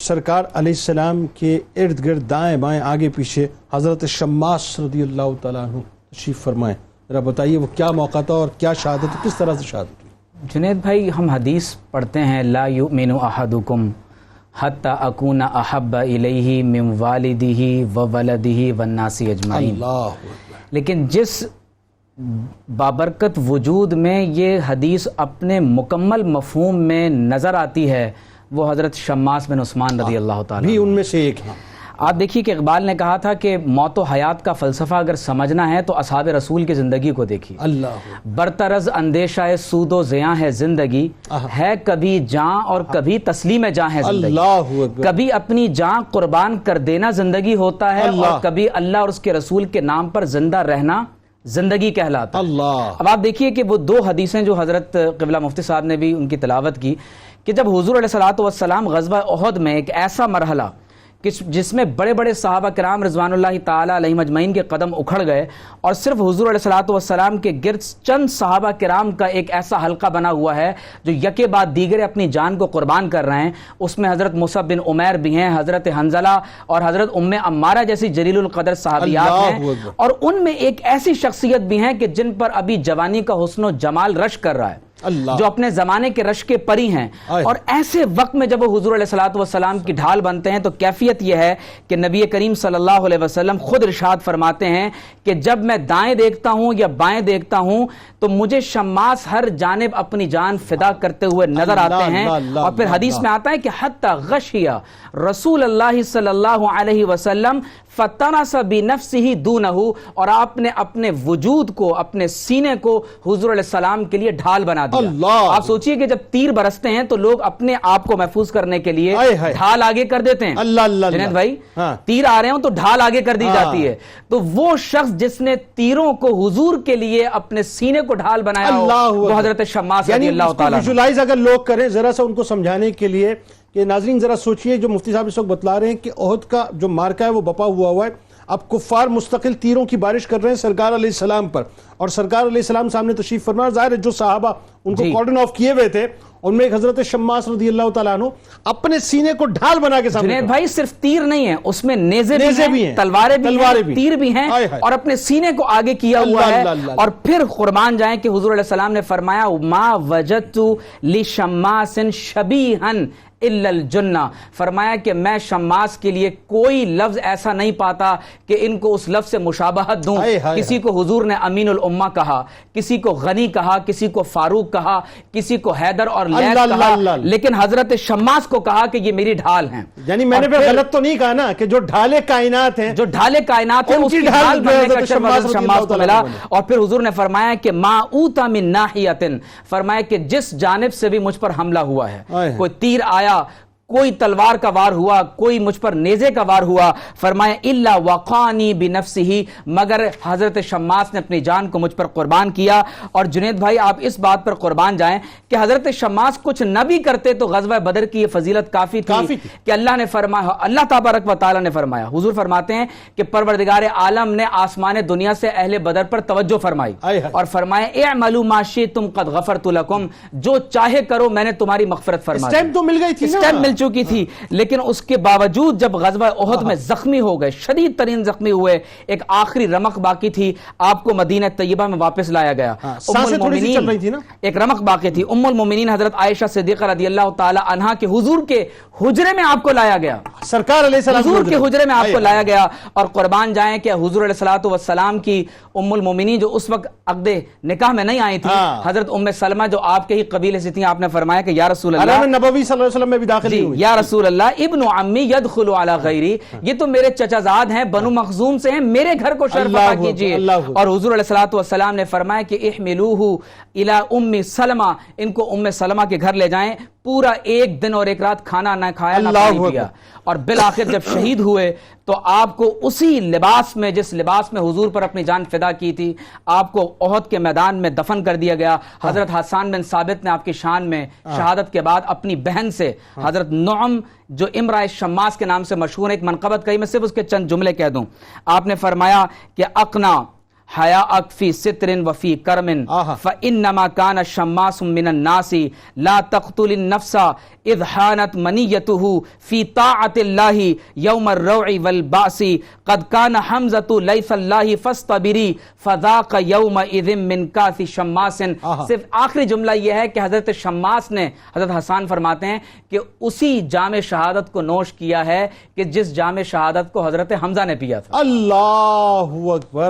सरकार अलैहिस्सलाम के इर्द गिर्द दाएं बाएं आगे पीछे हज़रत शम्मास रज़ी अल्लाह तआला अन्हु तशरीफ़ फरमाएं। ज़रा बताइए वो क्या मौका था और क्या शहादत, किस तरह से शहादत हुई? जुनैद भाई, हम हदीस पढ़ते हैं ला युमिनु अहदुकुम हत्ता अकूना अहब्बा इलैहि मिन वालिदिही व वलदिही वन्नासी अजमाइन। अल्लाहु अकबर। लेकिन जिस बाबरकत वजूद में ये हदीस अपने मुकम्मल मफहूम में नज़र आती है वो हज़रत शम्मास बिन उस्मान रज़ी अल्लाह ताला भी उनमें से एक हैं। आप देखिए कि इकबाल ने कहा था कि मौत व हयात का फ़लसफ़ा अगर समझना है तो असहाब रसूल की ज़िंदगी को देखिए। अल्लाह बरतरज़ अंदेशा सूदो ज़ियां है ज़िंदगी, है कभी जां और कभी तस्लीम जां है ज़िंदगी। अल्लाहु अकबर। कभी अपनी जान कुर्बान कर देना ज़िंदगी होता है और कभी अल्लाह और उसके रसूल के नाम पर जिंदा रहना ज़िंदगी कहलाता है। अल्लाह। अब आप देखिए कि वो दो हदीसें जो हज़रत क़िबला मुफ्ती साहब ने भी उनकी तिलावत की कि जब हुज़ूर अलैहिस्सलातु वस्सलाम ग़ज़वा उहद में एक ऐसा मरहला कि जिसमें बड़े बड़े सहाबा किराम रिज़वानुल्लाहि ताला अलैहिम अजमईन के कदम उखड़ गए और सिर्फ हुज़ूर अलैहिस्सलातु वस्सलाम के गिर्द चंद सहाबा किराम का एक ऐसा हल्का बना हुआ है जो यके बाद दीगरे अपनी जान को कुर्बान कर रहे हैं। उसमें हज़रत मुसअब बिन उमैर भी हैं, हज़रत हंज़ला और हज़रत उम्मे अम्मारा जैसी जलीलुल क़दर सहाबियात हैं, और उनमें एक ऐसी शख्सियत भी हैं कि जिन पर अभी जवानी का हुस्न जमाल रश कर रहा है, जो अपने ज़माने के रश के परी हैं। और ऐसे वक्त में जब वो हुज़ूर अलैहिस्सलातु वस्सलाम की ढाल बनते हैं तो कैफियत यह है कि नबी करीम सल्लल्लाहु अलैहि वसल्लम खुद इरशाद फरमाते हैं कि जब मैं दाएं देखता हूं या बाएं देखता हूं तो मुझे शम्मास हर जानिब अपनी जान फिदा करते हुए नजर आते हैं। और फिर हदीस में आता है कि हत्ता गशिया रसूल अल्लाह सल्लल्लाहु अलैहि वसल्लम फतनसा बिनफ्सिही दूनहु, और आपने अपने वजूद को, अपने सीने को हुज़ूर अलैहिस्सलाम के लिए ढाल बना दिया। आप सोचिए कि जब तीर बरसते हैं तो लोग अपने आप को महफूज करने के लिए ढाल आगे कर देते हैं। जुनैद भाई, तीर आ रहे हो तो ढाल आगे कर दी जाती है। तो वो शख्स जिसने तीरों को हुजूर के लिए अपने सीने को ढाल बनाया वो हजरत शम्मास रज़ियल्लाहु ताला। विजुलाइज अगर लोग करें जरा सा उनको समझाने के लिए कि नाज़रीन जरा सोचिए, जो मुफ्ती साहब इस वक्त बतला रहे हैं कि ओहद का जो मार्का है वो बपा हुआ है। अब कुफ्फार मुस्तकिल तीरों की बारिश कर रहे हैं सरकार अलैहिस्सलाम पर, और सरकार अलैहिस्सलाम सामने तशरीफ फरमा। जाहिर है जो सहाबा उनको कॉर्डन ऑफ किए हुए थे उनमें एक हजरत शम्मास रज़ियल्लाहु ताला अन्हु अपने सीने को ढाल बना के सामने। जुनैद भाई, सिर्फ तीर नहीं है, उसमें नेज़े भी हैं, तलवारें भी, तीर भी हैं, और अपने सीने को आगे किया हुआ है। और फिर कुर्बान जाए कि हुजूर अलैहि सलाम ने फरमाया मा वजदतु लि शम्मासिन शबीहन इल्लल जुन्ना, फरमाया कि मैं शम्मास के लिए कोई लफ्ज ऐसा नहीं पाता कि इनको उस लफ्ज से मुशाबहत दूं। किसी को हुजूर ने अमीनुल उम्मा कहा, किसी को गनी कहा, किसी को फारूक कहा, किसी को हैदर और लैथ कहा, लेकिन हजरत शम्मास को कहा कि ये मेरी ढाल हैं। यानी मैंने भी गलत तो नहीं कहा ना कि जो ढाले कायनात हैं, जो ढाले कायनात हैं उसकी ढाल बनने का शर्फ शम्मास को मिला। और फिर हुजूर ने फरमाया कि मा ऊता मिन नाहियतिन, फरमाया कि जिस जानिब से भी मुझ पर हमला हुआ है, कोई तीर आया, कोई तलवार का वार हुआ, कोई मुझ पर नेज़े का वार हुआ, फरमाया इल्ला वक़ानी बिनफ्सिही, मगर हजरत शम्मास ने अपनी जान को मुझ पर कुर्बान किया। और जुनैद भाई, आप इस बात पर कुर्बान जाएं कि हजरत शम्मास कुछ न भी करते तो ग़ज़वा बदर की ये फजीलत काफी थी कि अल्लाह ने फरमाया, अल्लाह तबारक व तआला ने फरमाया, हुजूर फरमाते हैं कि परवरदिगार आलम ने आसमान दुनिया से अहले बदर पर तवज्जो फरमाई और फरमाया इअमलू मा शिअ्तुम क़द गफ़रतु लकुम, जो चाहे करो मैंने तुम्हारी मग़फ़िरत फरमा दी। इस टाइम तो मिल गई थी, इस टाइम मिल चुकी थी, लेकिन उसके बावजूद जब ग़ज़वा उहद में जख्मी हो गए, शदीद तरीन जख्मी हुए, एक आखिरी रमक बाकी थी, आपको मदीना तैयबा में वापस लाया गया। सांसें थोड़ी सी चल रही थी ना, एक रमक बाकी थी। उम्मुल मोमिनीन हजरत आयशा सिद्दीक़ा रज़ियल्लाहु ताला अन्हा के हुजूर के हुजरे में आपको लाया गया, सरकार अलैहिस्सलाम हुजूर के हुजरे में आपको लाया गया। और कुर्बान जाएं कि हुजूर अलैहिस्सलातु वस्सलाम की उम्मुल मोमिनीन जो उस वक्त अक़्दे निकाह में नहीं आई थी, हजरत उम्मे सलमा जो आपके ही कबीले से थी, आपने फरमाया कि या रसूल अल्लाह, नबवी सल्लल्लाहु अलैहि वसल्लम में भी दाखिल हुई, या रसूल अल्लाह इब्नु अम्मी यदखुलु अला गैरी, ये तो मेरे चचाजाद हैं, बनु मखजूम से हैं, मेरे घर को शर्फ अता कीजिए। और हुजूर अलैहिस्सलातु वस्सलाम ने फरमाया कि इहमिलूहु इला उम्मी सलमा, इनको उम्मे सलमा के घर ले जाएं। पूरा एक दिन और एक रात खाना ना खाया ना पानी पिया, और बिल आखिर जब शहीद हुए तो आपको उसी लिबास में, जिस लिबास में हुजूर पर अपनी जान फिदा की थी, आपको ओहद के मैदान में दफन कर दिया गया। हजरत हसन बिन साबित ने आपकी शान में शहादत के बाद अपनी बहन से, हजरत नुअम जो इमराए शम्मास के नाम से मशहूर है, एक मनक़बत कही, मैं सिर्फ उसके चंद जुमले कह दूं। आपने फरमाया कि अकना حیاءک فی ستر وفی کرم فانما کان شماس من الناس لا تقتل النفس اذ حانت منیتہ فی طاعت اللہ یوم الروع والبعث قد کان حمزۃ لیث اللہ فاصطبری فذاق یومئذ من کاث شماس. صرف آخری جملہ یہ ہے کہ حضرت شماس نے، حضرت حسان فرماتے ہیں کہ اسی جام شہادت کو نوش کیا ہے کہ جس جام شہادت کو حضرت حمزہ نے پیا تھا. اللہ اکبر.